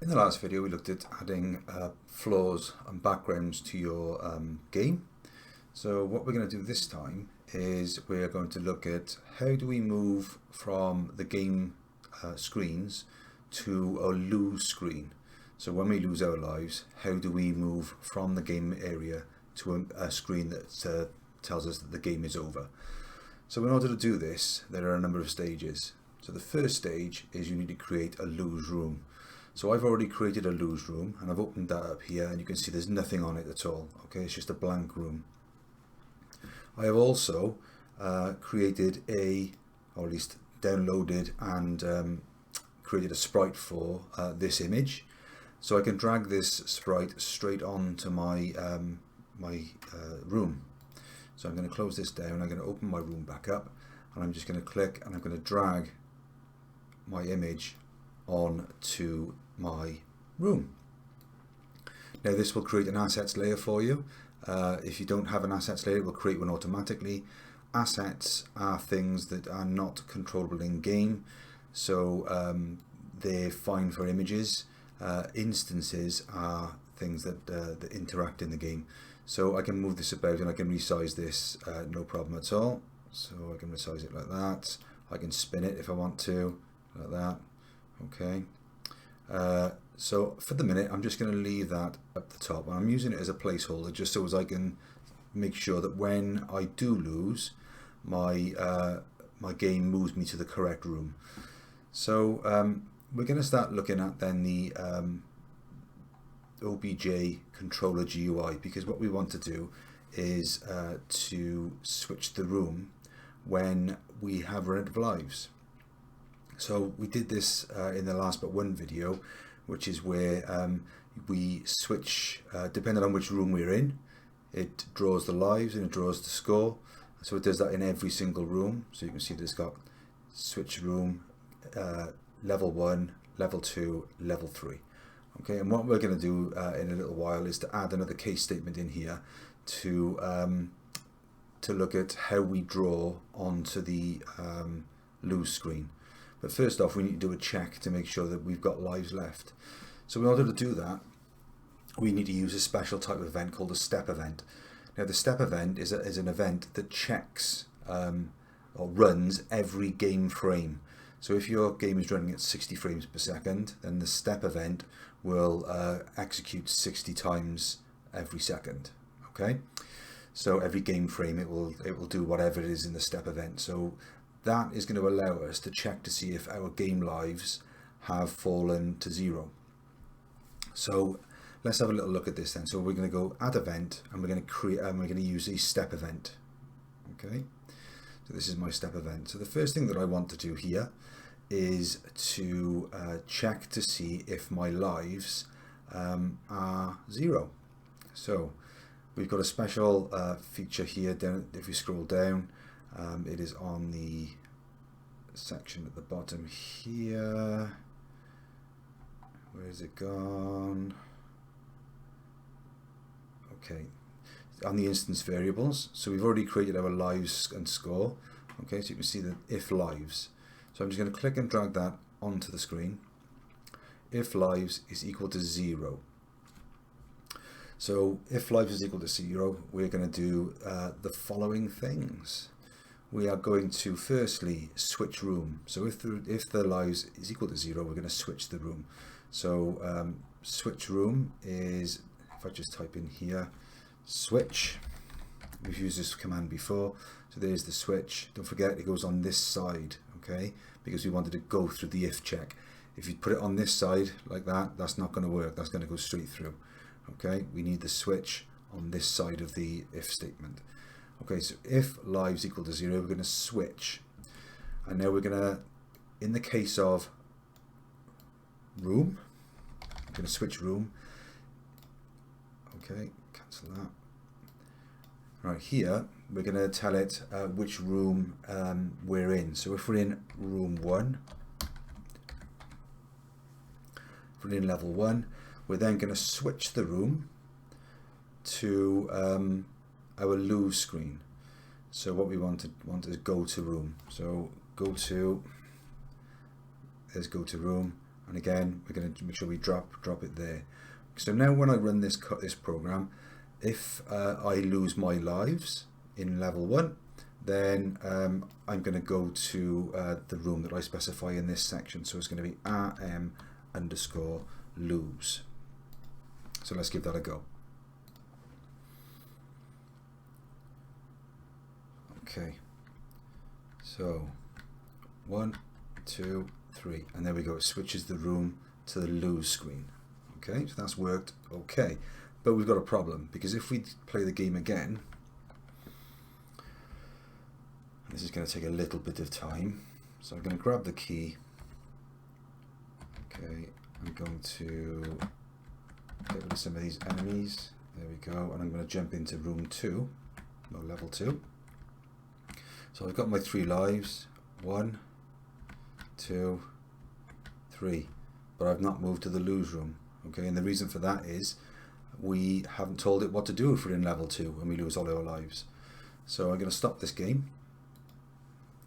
In the last video we looked at adding floors and backgrounds to your game. So what we're going to do this time is we're going to look at how do we move from the game screens to a lose screen. So when we lose our lives, how do we move from the game area to a screen that tells us that the game is over? So in order to do this, there are a number of stages. So the first stage is you need to create a lose room. So I've already created a lose room and I've opened that up here, and you can see there's nothing on it at all. Okay, it's just a blank room. I have also created or at least downloaded and created a sprite for this image. So I can drag this sprite straight onto my room. So I'm going to close this down, I'm going to open my room back up, and I'm just going to click and I'm going to drag my image on to my room. Now this will create an assets layer for you. If you don't have an assets layer, it will create one automatically. Assets are things that are not controllable in game, so they're fine for images. Instances are things that interact in the game. So I can move this about and I can resize this no problem at all. So I can resize it like that. I can spin it if I want to, like that. Okay. So for the minute I'm just going to leave that up the top, and I'm using it as a placeholder just so as I can make sure that when I do lose, my game moves me to the correct room. So we're going to start looking at then the Obj Controller Gui, because what we want to do is to switch the room when we have run out of lives. So we did this in the last but one video, which is where we switch, depending on which room we're in, it draws the lives and it draws the score. So it does that in every single room. So you can see that it's got switch room, level 1, level 2, level 3. Okay, and what we're going to do in a little while is to add another case statement in here to look at how we draw onto the lose screen. But first off, we need to do a check to make sure that we've got lives left. So in order to do that, we need to use a special type of event called a step event. Now the step event is an event that checks or runs every game frame. So if your game is running at 60 frames per second, then the step event will execute 60 times every second. Okay, so every game frame it will do whatever it is in the step event. So that is going to allow us to check to see if our game lives have fallen to 0. So let's have a little look at this then. So we're going to go add event, and we're going to create, and we're going to use a step event. Okay, so this is my step event. So the first thing that I want to do here is to check to see if my lives are 0. So we've got a special feature here down. If we scroll down, it is on the section at the bottom here. Where is it gone? Okay, on the instance variables. So we've already created our lives and score. Okay, so you can see that if lives. So I'm just going to click and drag that onto the screen. If lives is equal to 0. So if lives is equal to 0, we're going to do the following things. We are going to firstly switch room. So if the lives is equal to 0, we're going to switch the room. So switch room is, if I just type in here, switch. We've used this command before. So there's the switch. Don't forget it goes on this side, okay? Because we wanted to go through the if check. If you put it on this side like that, that's not going to work. That's going to go straight through. Okay, we need the switch on this side of the if statement. Okay, so if lives equal to 0, we're going to switch. And now we're going to, in the case of room, we're going to switch room. Okay, cancel that. Right, here we're going to tell it which room we're in. So if we're in room 1, if we're in level 1, we're then going to switch the room to our lose screen. So what we want is go to room. So go to, there's go to room, and again we're going to make sure we drop it there. So now when I run this program, if I lose my lives in level 1, then I'm going to go to the room that I specify in this section. So it's going to be rm_lose. So let's give that a go. Okay, so 1, 2, 3, and there we go. It switches the room to the lose screen. Okay, so that's worked okay, but we've got a problem, because if we play the game again, this is going to take a little bit of time. So I'm going to grab the key. Okay, I'm going to get rid of some of these enemies. There we go, and I'm going to jump into room 2, or level 2. So I've got my 3 lives, 1, 2, 3, but I've not moved to the lose room. Okay, and the reason for that is we haven't told it what to do if we're in level 2 and we lose all our lives. So I'm going to stop this game,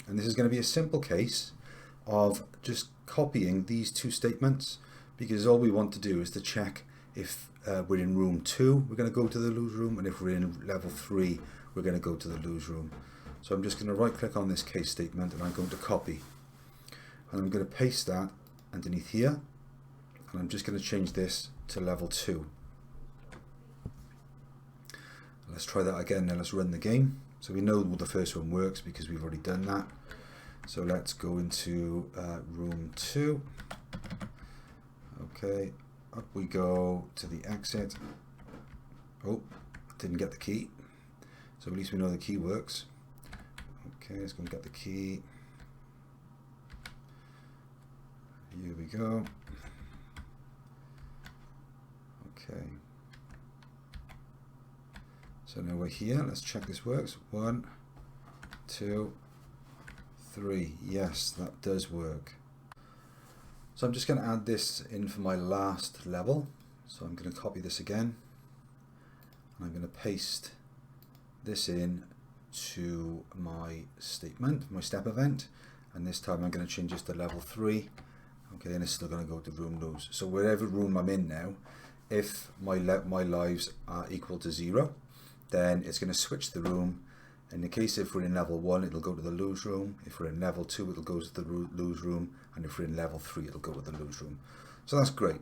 and this is going to be a simple case of just copying these 2 statements, because all we want to do is to check if we're in room 2, we're going to go to the lose room, and if we're in level 3, we're going to go to the lose room. So I'm just going to right click on this case statement, and I'm going to copy, and I'm going to paste that underneath here, and I'm just going to change this to level 2. Let's try that again. Now let's run the game. So we know the first one works because we've already done that. So let's go into room 2. Okay, up we go to the exit. Oh, didn't get the key. So at least we know the key works. Okay, let's go and get the key. Here we go. Okay. So now we're here. Let's check this works. 1, 2, 3. Yes, that does work. So I'm just going to add this in for my last level. So I'm going to copy this again. I'm going to paste this in to my statement, my step event, and this time I'm going to change this to level 3. Okay, and it's still going to go to room lose. So wherever room I'm in now, if my lives are equal to 0, then it's going to switch the room. In the case if we're in level 1, it'll go to the lose room. If we're in level 2, it'll go to the lose room, and if we're in level 3, it'll go to the lose room. So that's great.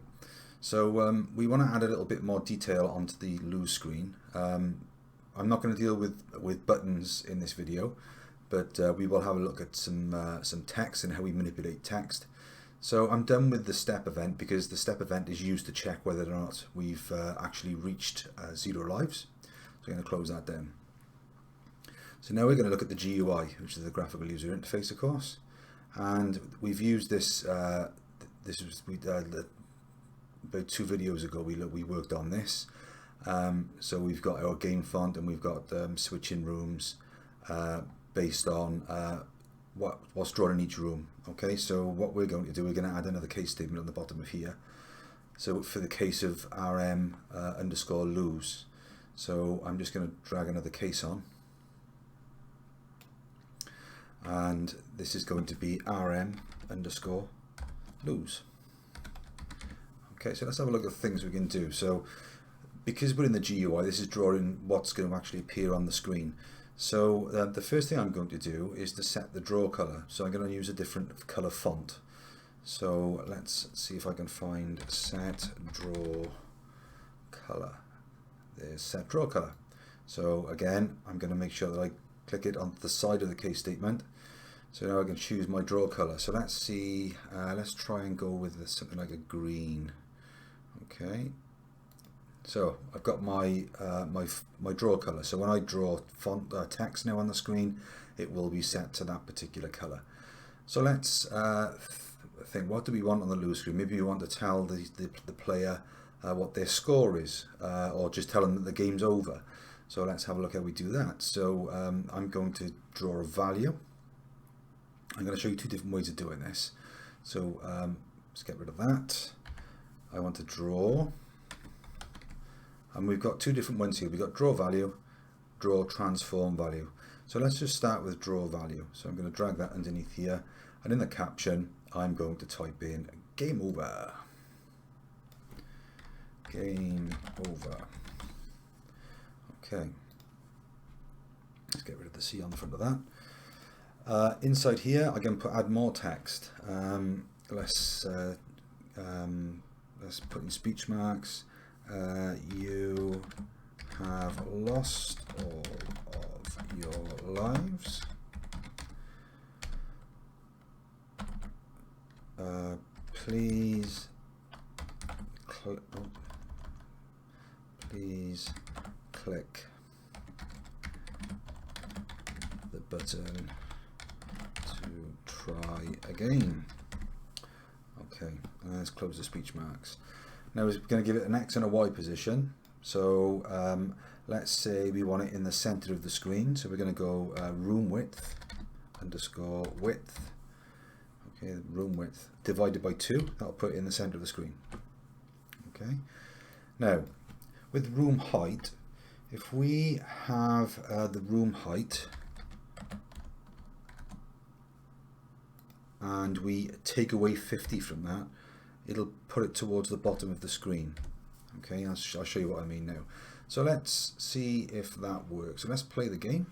So we want to add a little bit more detail onto the lose screen. I'm not going to deal with buttons in this video, but we will have a look at some text and how we manipulate text. So I'm done with the step event, because the step event is used to check whether or not we've actually reached 0 lives. So I'm going to close that down. So now we're going to look at the GUI, which is the graphical user interface, of course. And we've used this. This was about 2 videos ago. We worked on this. So we've got our game font, and we've got switching rooms based on what's drawn in each room. Okay, so what we're going to do, we're going to add another case statement on the bottom of here. So for the case of rm_lose, so I'm just going to drag another case on, and this is going to be rm_lose. Okay, so let's have a look at the things we can do. So because we're in the GUI, this is drawing what's going to actually appear on the screen. So the first thing I'm going to do is to set the draw color. So I'm going to use a different color font. So let's see if I can find set draw color. There's set draw color. So again, I'm going to make sure that I click it on the side of the case statement. So now I can choose my draw color. So let's see, let's try and go with something like a green. Okay. So I've got my my draw color. So when I draw font text now on the screen, it will be set to that particular color. So let's think, what do we want on the lose screen? Maybe we want to tell the player what their score is, or just tell them that the game's over. So let's have a look how we do that. So I'm going to draw a value. I'm going to show you 2 different ways of doing this. So let's get rid of that. I want to draw. And we've got 2 different ones here. We've got draw value, draw transform value. So let's just start with draw value. So I'm going to drag that underneath here. And in the caption, I'm going to type in game over. Game over. Okay. Let's get rid of the C on the front of that. Inside here, I'm going to add more text. Let's put in speech marks. You have lost all of your lives. Please click the button to try again. Okay, and let's close the speech marks. Now we're going to give it an X and a Y position. So let's say we want it in the center of the screen. So we're going to go room width underscore width. Okay, room width divided by 2. That'll put it in the center of the screen. Okay. Now with room height, if we have the room height and we take away 50 from that, it'll put it towards the bottom of the screen. Okay, I'll show you what I mean now. So let's see if that works. So let's play the game.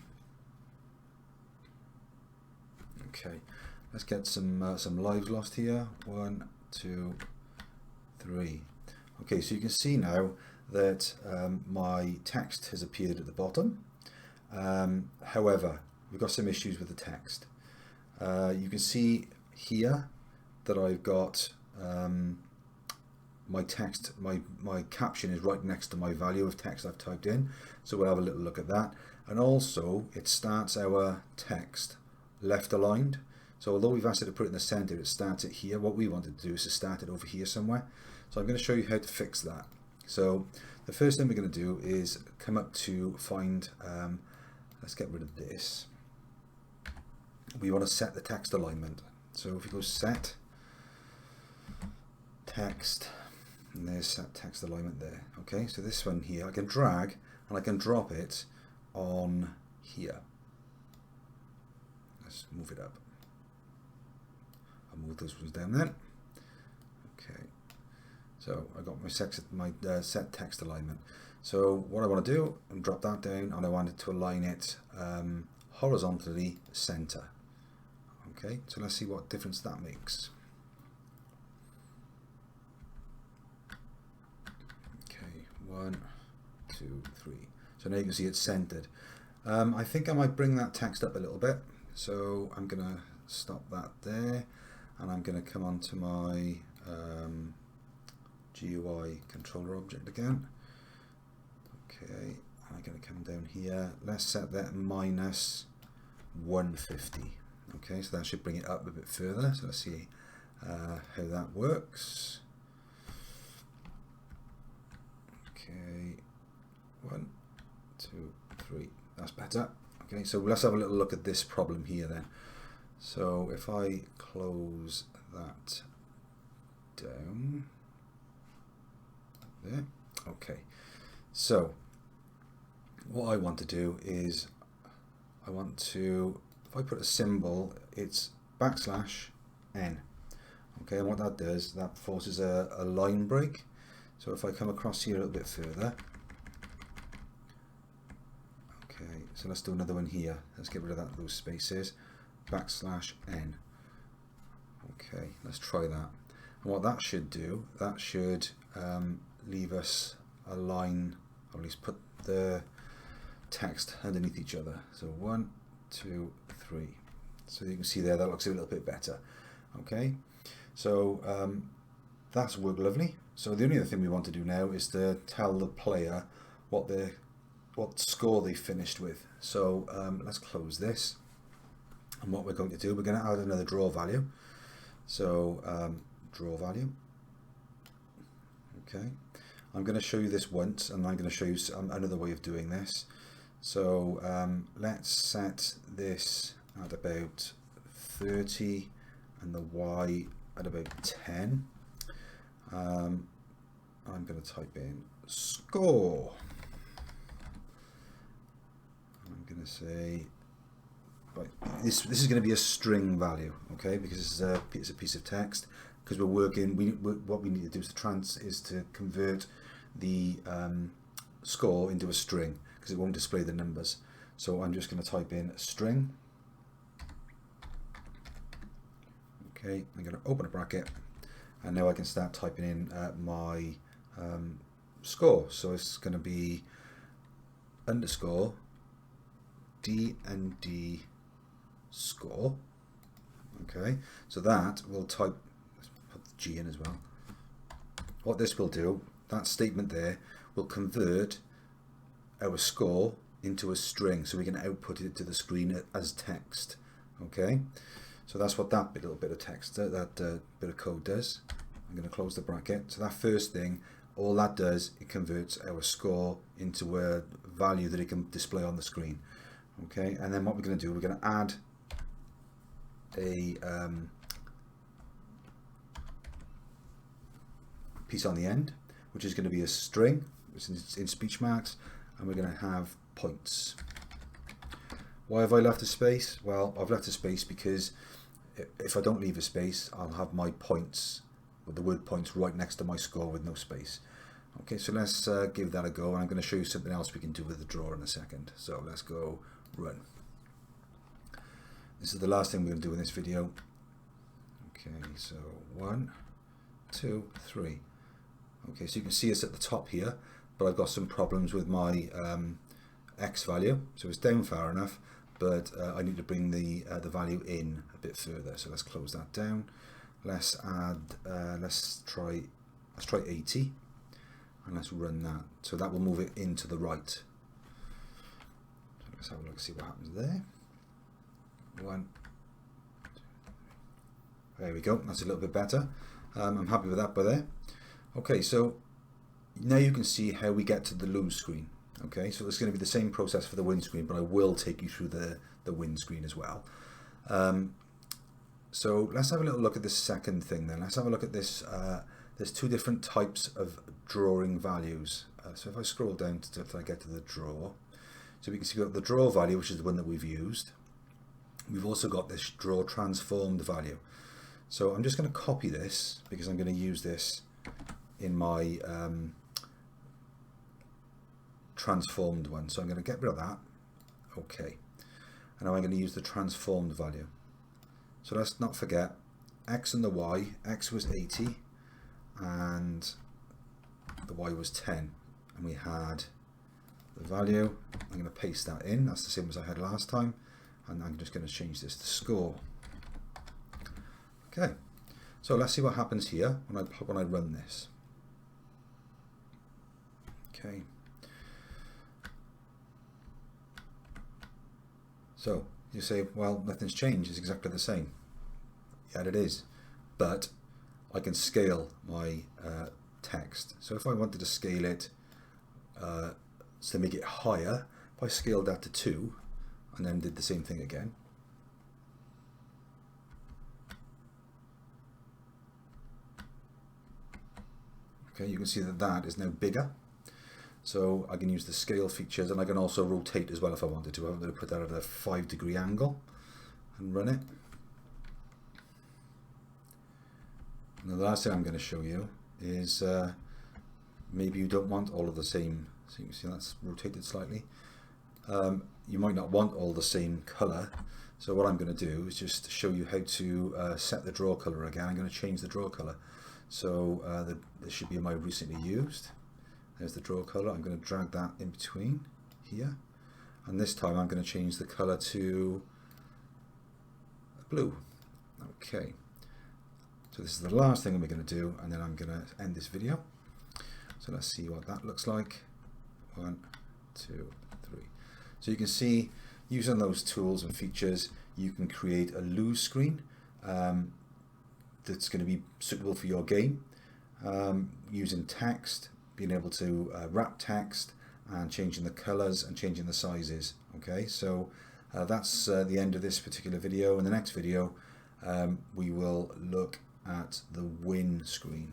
Okay, let's get some lives lost here. 1, 2, 3. Okay, so you can see now that my text has appeared at the bottom. However, we've got some issues with the text. You can see here that I've got my text, my caption is right next to my value of text I've typed in. So we'll have a little look at that. And also it starts our text left aligned. So although we've asked it to put it in the center, it starts it here. What we wanted to do is to start it over here somewhere. So I'm going to show you how to fix that. So the first thing we're going to do is come up to find, let's get rid of this. We want to set the text alignment. So if we go set text, and there's set text alignment there. Okay, so this one here, I can drag and I can drop it on here. Let's move it up. I'll move those ones down then. Okay, so I got my set text alignment. So what I want to do, and drop that down, and I want it to align it horizontally center. Okay, so let's see what difference that makes. Okay, 1, 2, 3. So now you can see it's centered. I think I might bring that text up a little bit. So I'm going to stop that there, and I'm going to come onto my GUI controller object again. Okay, and I'm going to come down here. Let's set that minus 150. Okay, so that should bring it up a bit further. So let's see how that works. Okay, 1, 2, 3. That's better. Okay, so let's have a little look at this problem here then. So if I close that down there, okay. So what I want to do is I want to, if I put a symbol, it's \n. Okay, and what that does, that forces a line break. So if I come across here a little bit further, okay, so let's do another one here. Let's get rid of those spaces, \n. Okay, let's try that. And what that should do, that should leave us a line, or at least put the text underneath each other. So 1, 2, 3. So you can see there that looks a little bit better. Okay, so that's worked lovely. So the only other thing we want to do now is to tell the player what score they finished with. So let's close this, and what we're going to do, we're going to add another draw value. So draw value. Okay, I'm going to show you this once, and I'm going to show you another way of doing this. So let's set this at about 30 and the Y at about 10. I'm going to type in score. I'm going to say, right, this is going to be a string value, okay, because it's a piece of text. because we're working, what we need to do is to convert the score into a string, because it won't display the numbers. So I'm just going to type in a string. Okay, I'm going to open a bracket, and now I can start typing in my score. So it's going to be underscore D&D score. Okay, so that will type, let's put the G in as well. What this will do, that statement there, will convert our score into a string, so we can output it to the screen as text. Okay, so that's what that little bit of text, that bit of code does. I'm going to close the bracket. So that first thing, all that does, it converts our score into a value that it can display on the screen. Okay, and then what we're going to do, we're going to add a piece on the end, which is going to be a string, which is in speech marks, and we're going to have points. Why have I left a space? Well, I've left a space because if I don't leave a space, I'll have my points, with the word points, right next to my score with no space. Okay, so let's give that a go, and I'm going to show you something else we can do with the drawer in a second. So let's go run. This is the last thing we're going to do in this video. Okay, so 1, 2, 3. Okay, so you can see it's at the top here, but I've got some problems with my X value. So it's down far enough, but I need to bring the value in a bit further. So let's close that down. Let's add, let's try 80, and let's run that. So that will move it into the right. So let's have a look, see what happens there. 1, 2, 3. There we go. That's a little bit better. I'm happy with that by there. Okay, so now you can see how we get to the lose screen. Okay, so it's going to be the same process for the win screen, but I will take you through the win screen as well. So let's have a little look at this second thing then. Let's have a look at this. There's two different types of drawing values. So if I scroll down until I get to the draw, so we can see we've got the draw value, which is the one that we've used. We've also got this draw transformed value. So I'm just going to copy this because I'm going to use this in my transformed one. So I'm going to get rid of that. Okay. And now I'm going to use the transformed value. So let's not forget X and the Y. X was 80 and the Y was 10. And we had the value. I'm going to paste that in. That's the same as I had last time. And I'm just going to change this to score. Okay. So let's see what happens here when I run this. Okay. So you say, well, nothing's changed. It's exactly the same. Yeah, it is. But I can scale my text. So if I wanted to scale it to make it higher, if I scaled that to 2 and then did the same thing again. Okay, you can see that that is now bigger. So I can use the scale features, and I can also rotate as well if I wanted to. I'm going to put that at a 5-degree angle and run it. Now the last thing I'm going to show you is maybe you don't want all of the same. So you can see that's rotated slightly. You might not want all the same color. So what I'm going to do is just show you how to set the draw color again. I'm going to change the draw color. So this should be my recently used. There's the draw color. I'm going to drag that in between here, and this time I'm going to change the color to blue. Okay, so this is the last thing we're going to do, and then I'm going to end this video. So let's see what that looks like. 1, 2, 3. So you can see, using those tools and features, you can create a lose screen that's going to be suitable for your game, using text, being able to wrap text and changing the colors and changing the sizes. Okay, so that's the end of this particular video. In the next video we will look at the win screen.